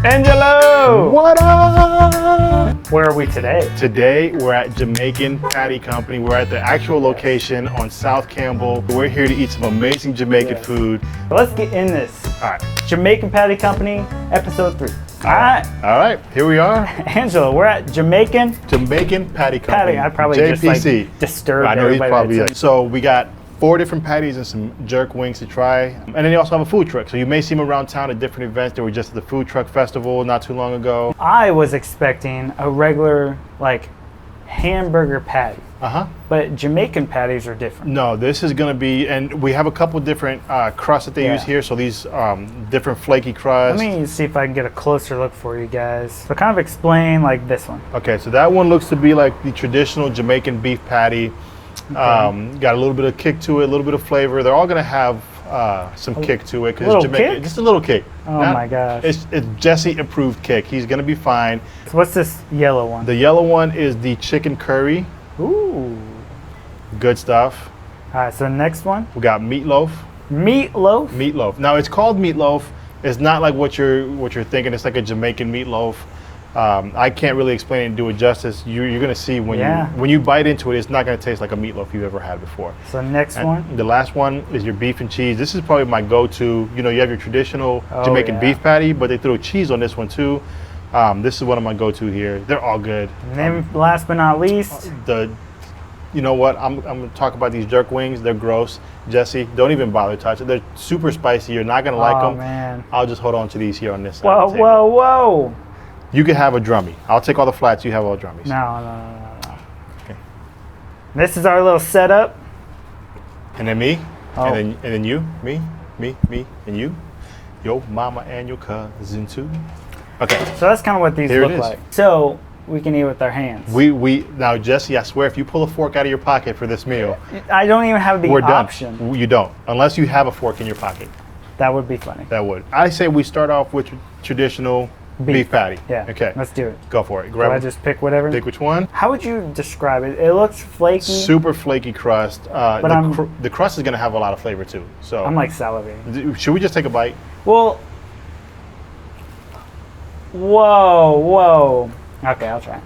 Angelo! What up? Where are we today? Today we're at Jamaican Patty Company. We're at the actual location on South Campbell. We're here to eat some amazing Jamaican food. Let's get in this. All right. Jamaican Patty Company, episode 3. All right. All right, here we are. Angelo, we're at Jamaican Patty Company. I probably JPC. just like disturbed I know he's everybody. probably So we got 4 different patties and some jerk wings to try. And then they also have a food truck. So you may see them around town at different events. They were just at the food truck festival not too long ago. I was expecting a regular like hamburger patty. But Jamaican patties are different. No, this is going to be, and we have a couple different crusts that they use here. So these different flaky crusts. Let me see if I can get a closer look for you guys. So kind of explain like this one. Okay, so that one looks to be like the traditional Jamaican beef patty. Got a little bit of kick to it, a little bit of flavor. They're all going to have some kick to it because it's Jamaican. Kick? Just a little kick. Oh my gosh. It's Jesse approved kick. He's going to be fine. So what's this yellow one? The yellow one is the chicken curry. Ooh. Good stuff. All right, so next one. We got meatloaf. Meatloaf? Meatloaf. Now it's called meatloaf. It's not like what you're thinking. It's like a Jamaican meatloaf. I can't really explain it and do it justice. You're gonna see when you bite into it, it's not gonna taste like a meatloaf you've ever had before. So next one. The last one is your beef and cheese. This is probably my go-to. You know, you have your traditional Jamaican beef patty, but they throw cheese on this one too. This is one of my go-to here. They're all good. And then last but not least, you know what? I'm gonna talk about these jerk wings. They're gross. Jesse, don't even bother touching. They're super spicy. You're not gonna like them. Man. I'll just hold on to these here on this side. Whoa, of the table. whoa, whoa! You can have a drummy. I'll take all the flats. You have all the drummies. No. Okay. This is our little setup. And then me. Oh. And then you. Me, and you. Your mama and your cousin too. Okay. So that's kind of what these look like. So we can eat with our hands. We now, Jesse, I swear, if you pull a fork out of your pocket for this meal, I don't even have the we're option. done. You don't, unless you have a fork in your pocket. That would be funny. That would. I say we start off with traditional beef patty. Yeah. Okay. Let's do it. Go for it. Do I just pick whatever? Pick which one. How would you describe it? It looks flaky. Super flaky crust. But the crust is going to have a lot of flavor too. So I'm like salivating. Should we just take a bite? Well. Whoa. Okay, I'll try.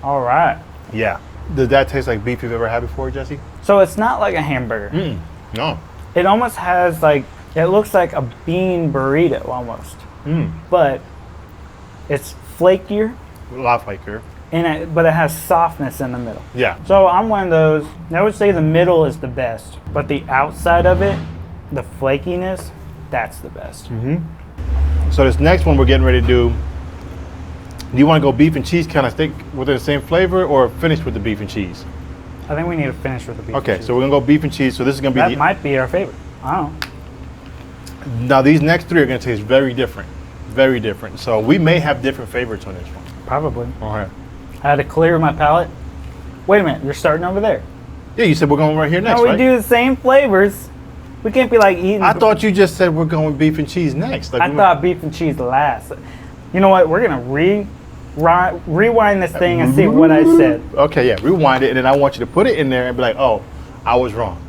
All right. Yeah. Does that taste like beef you've ever had before, Jesse? So it's not like a hamburger. No. It almost has like, it looks like a bean burrito almost. But it's flakier. A lot flakier. But it has softness in the middle. Yeah. So I'm one of those, I would say the middle is the best. But the outside of it, the flakiness, that's the best. So this next one we're getting ready to do you want to go beef and cheese kind of stick with the same flavor or finish with the beef and cheese? I think we need to finish with the beef and cheese. So we're going to go beef and cheese. So this is going to be that might be our favorite. I don't know. Now these next 3 are going to taste very different. Very different. So we may have different favorites on this one. Probably. All right. I had to clear my palate. Wait a minute, you're starting over there. Yeah, you said we're going right here next, no, we right? do the same flavors. We can't be like eating. I thought you just said we're going beef and cheese next. I thought beef and cheese last. You know what? We're going to rewind this thing and see what I said. Okay, yeah, rewind it, and then I want you to put it in there and be like, oh, I was wrong.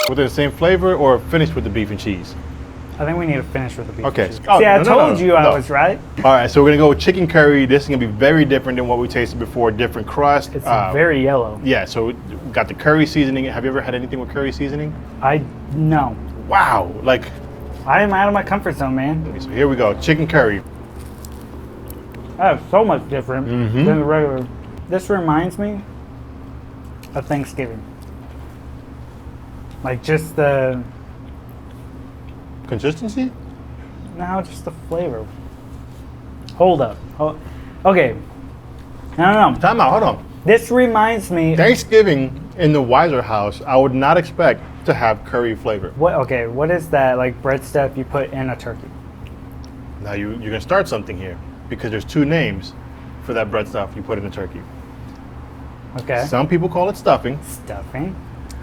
With the same flavor or finish with the beef and cheese? I think we need to finish with the beef Okay. and cheese. Oh, see, I told you I was right. All right, so we're going to go with chicken curry. This is going to be very different than what we tasted before, different crust. It's very yellow. Yeah, so we got the curry seasoning. Have you ever had anything with curry seasoning? No. Wow, like. I am out of my comfort zone, man. So here we go, chicken curry. That's so much different than the regular. This reminds me of Thanksgiving. Like just the consistency? No, just the flavor. Hold up. Okay. No. Time out, hold on. This reminds me. Thanksgiving in the Weiser house, I would not expect to have curry flavor. What is that like bread stuff you put in a turkey? Now you're gonna start something here because there's 2 names for that bread stuff you put in the turkey. Okay. Some people call it stuffing. Stuffing.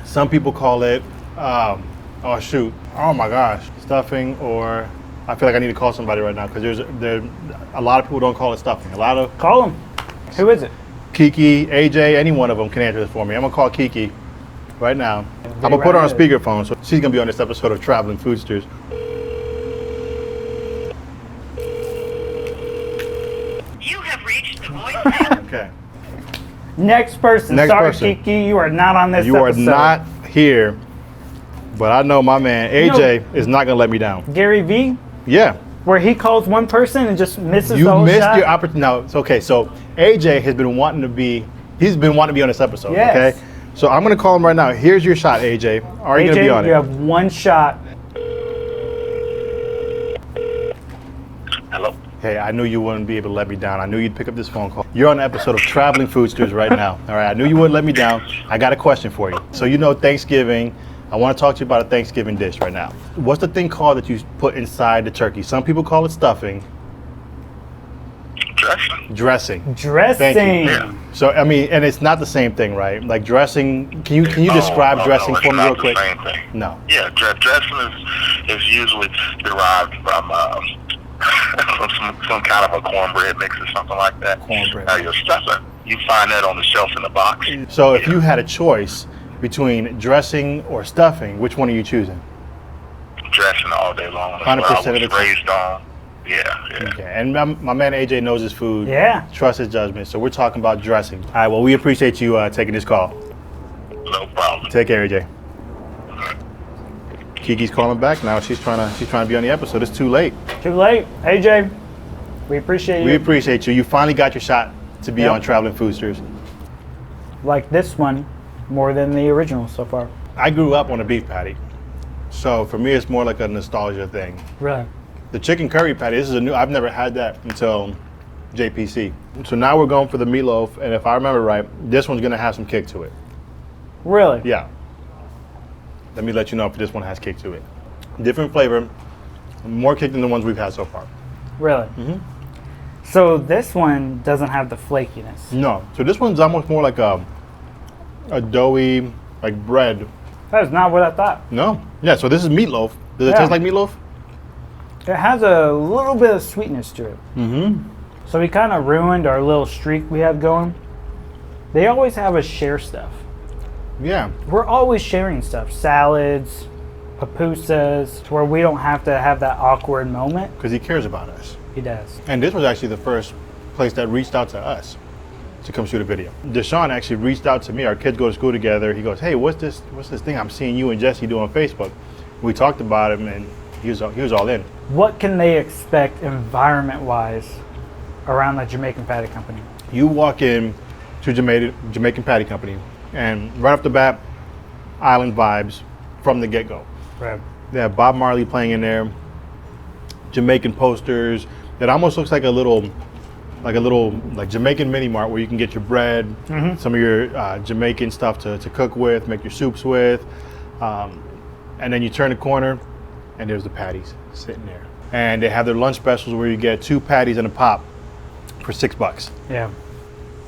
Some people call it, oh my gosh, stuffing, or I feel like I need to call somebody right now because there a lot of people don't call it stuffing. Call them. Who is it? Kiki, AJ, any one of them can answer this for me. I'm gonna call Kiki right now. I'm gonna put her on speakerphone, so she's gonna be on this episode of Traveling Foodsters. Okay. Next person. Next Sorry, person. Kiki, you are not on this You episode. are not here, but I know my man AJ is not gonna let me down. Gary V, Yeah. where he calls one person and just misses You the whole missed shot. your opportunity. No, it's okay. So AJ has been wanting to be. He's been wanting to be on this episode. Yes. Okay. So I'm gonna call him right now. Here's your shot, AJ. Are you AJ, gonna be on you it? have one shot. Hello? Hey, I knew you wouldn't be able to let me down. I knew you'd pick up this phone call. You're on an episode of Traveling Foodsters right now. All right. I knew you wouldn't let me down. I got a question for you. So you know Thanksgiving. I want to talk to you about a Thanksgiving dish right now. What's the thing called that you put inside the turkey? Some people call it stuffing. Dressing. Dressing. Dressing. Thank you. Yeah. So I mean, and it's not the same thing, right? Like dressing. Can you describe No, dressing it's for me not real the quick? Same thing. No. Yeah, dressing is usually derived from some kind of a cornbread mix or something like that. Cornbread. Your stuffing, you find that on the shelf in the box. So if you had a choice between dressing or stuffing, which one are you choosing? Dressing all day long. That's 100% what I of the was time. raised on. Yeah. Okay. And my man AJ knows his food. Yeah. Trust his judgment. So we're talking about dressing. All right. Well, we appreciate you taking this call. No problem. Take care, AJ. Kiki's calling back now. She's trying to be on the episode. It's too late. Too late. AJ, we appreciate you. We appreciate you. You finally got your shot to be Yep. on Traveling Foodsters. Like this one more than the original so far. I grew up on a beef patty, so for me it's more like a nostalgia thing. Really? The chicken curry patty, this is a new. I've never had that until JPC. So now we're going for the meatloaf, and if I remember right, this one's gonna have some kick to it. Really? Yeah. Let me let you know if this one has kick to it. Different flavor, more kick than the ones we've had so far. Really? Mhm. So this one doesn't have the flakiness. No, so this one's almost more like a doughy, like bread. That is not what I thought. No. Yeah. So this is meatloaf. Does it Yeah. taste like meatloaf? It has a little bit of sweetness to it. Mm-hmm. So we kind of ruined our little streak we have going. They always have us share stuff. Yeah. We're always sharing stuff. Salads, pupusas, to where we don't have to have that awkward moment. Because he cares about us. He does. And this was actually the first place that reached out to us to come shoot a video. Deshaun actually reached out to me. Our kids go to school together. He goes, "Hey, what's this thing I'm seeing you and Jesse do on Facebook?" We talked about him, and he was all in. What can they expect environment-wise around the Jamaican Patty Company? You walk in to Jamaican Patty Company, and right off the bat, island vibes from the get-go. Right. They have Bob Marley playing in there, Jamaican posters. That almost looks like a little Jamaican mini mart where you can get your bread, some of your Jamaican stuff to cook with, make your soups with, and then you turn the corner, and there's the patties sitting there. And they have their lunch specials where you get 2 patties and a pop for $6. Yeah.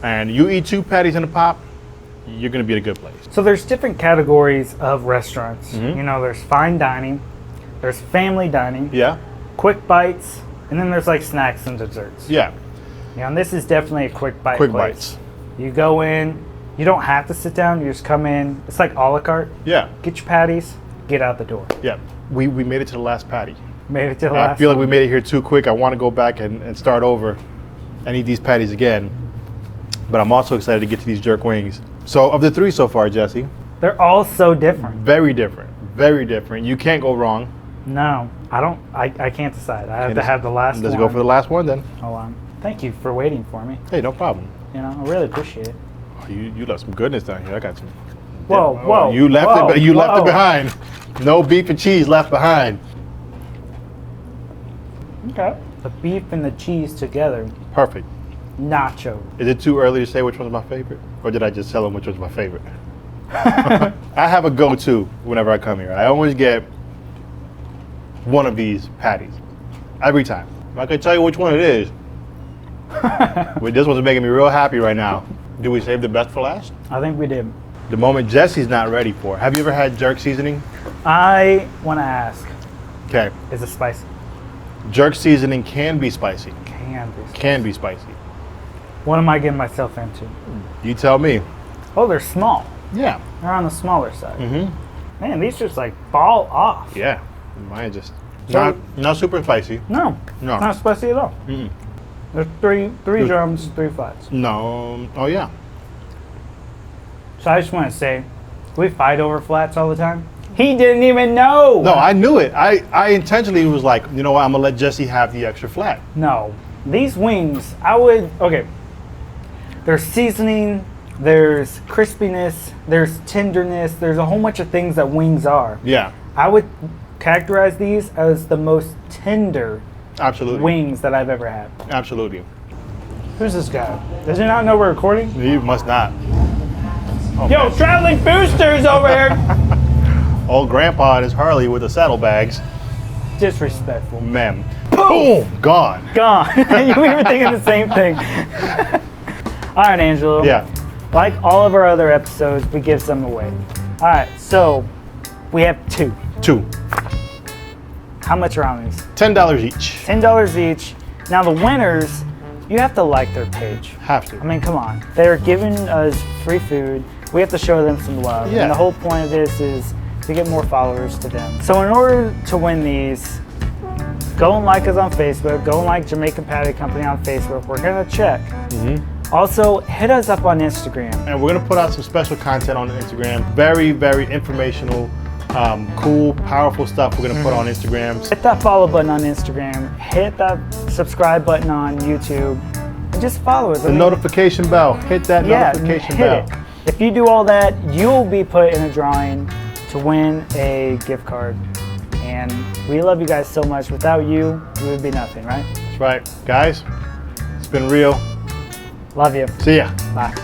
And you eat 2 patties and a pop, you're gonna be at a good place. So there's different categories of restaurants. Mhm. You know, there's fine dining, there's family dining, Yeah, quick bites, and then there's like snacks and desserts. yeah, Yeah, and this is definitely a quick bite quick place. bites. You go in, you don't have to sit down, you just come in. It's like a la carte. Yeah, Get your patties, get out the door. yeah. We made it to the last patty. Made it to the I last feel like one. we made it here too quick. I want to go back and start over and eat these patties again. But I'm also excited to get to these jerk wings. So of the 3 so far, Jesse, They're all so different. very different, very different. You can't go wrong. No, I can't decide. I have to have the last Let's one. go for the last one then. Hold on. Thank you for waiting for me. Hey, no problem. You know, I really appreciate it. Oh, you left some goodness down here. I got some. Whoa, Oh, whoa. You left whoa, it. You left it whoa. behind. No beef and cheese left behind. Okay. The beef and the cheese together. Perfect. Nacho. Is it too early to say which one's my favorite? Or did I just tell them which one's my favorite? I have a go-to whenever I come here. I always get one of these patties. Every time. I can tell you which one it is. Well, this one's making me real happy right now. Do we save the best for last? I think we did. The moment Jesse's not ready for. Have you ever had jerk seasoning? I want to ask, Okay. is it spicy? Jerk seasoning can be spicy. Can be. Can be spicy. What am I getting myself into? You tell me. Oh, they're small. Yeah. They're on the smaller side. Mm-hmm. Man, these just like fall off. Yeah. Mine just So- not super spicy. No, No. not spicy at all. Mm-mm. There's three drums, 3 flats. No. Oh yeah. So I just want to say, we fight over flats all the time. He didn't even know. No, I knew it. I intentionally was like, you know what? I'm gonna let Jesse have the extra flat. No. These wings, okay. There's seasoning, there's crispiness, there's tenderness, there's a whole bunch of things that wings are. Yeah. I would characterize these as the most tender Absolutely. wings that I've ever had. Absolutely. Who's this guy? Does he not know we're recording? You must not. Oh, Yo, man. traveling Foodsters over here! Old Grandpa and his Harley with the saddlebags. Disrespectful. Ma'am. Boom! Gone. Gone. You were thinking the same thing. All right, Angelo. Yeah. Like all of our other episodes, we give some away. All right, so we have 2. 2. How much are on these? $10 each. $10 each. Now the winners, you have to like their page. Have to. I mean, come on. They're giving us free food. We have to show them some love. Yeah. And the whole point of this is to get more followers to them. So in order to win these, go and like us on Facebook. Go and like Jamaican Patty Company on Facebook. We're gonna check. Also, hit us up on Instagram. And we're gonna put out some special content on Instagram. Very, very informational, cool, powerful stuff we're gonna put on Instagram. Hit that follow button on Instagram. Hit that subscribe button on YouTube. And just follow us. The notification bell. Hit that notification hit bell. it. If you do all that, you'll be put in a drawing to win a gift card. And we love you guys so much. Without you, we would be nothing, right? That's right. Guys, it's been real. Love you. See ya. Bye.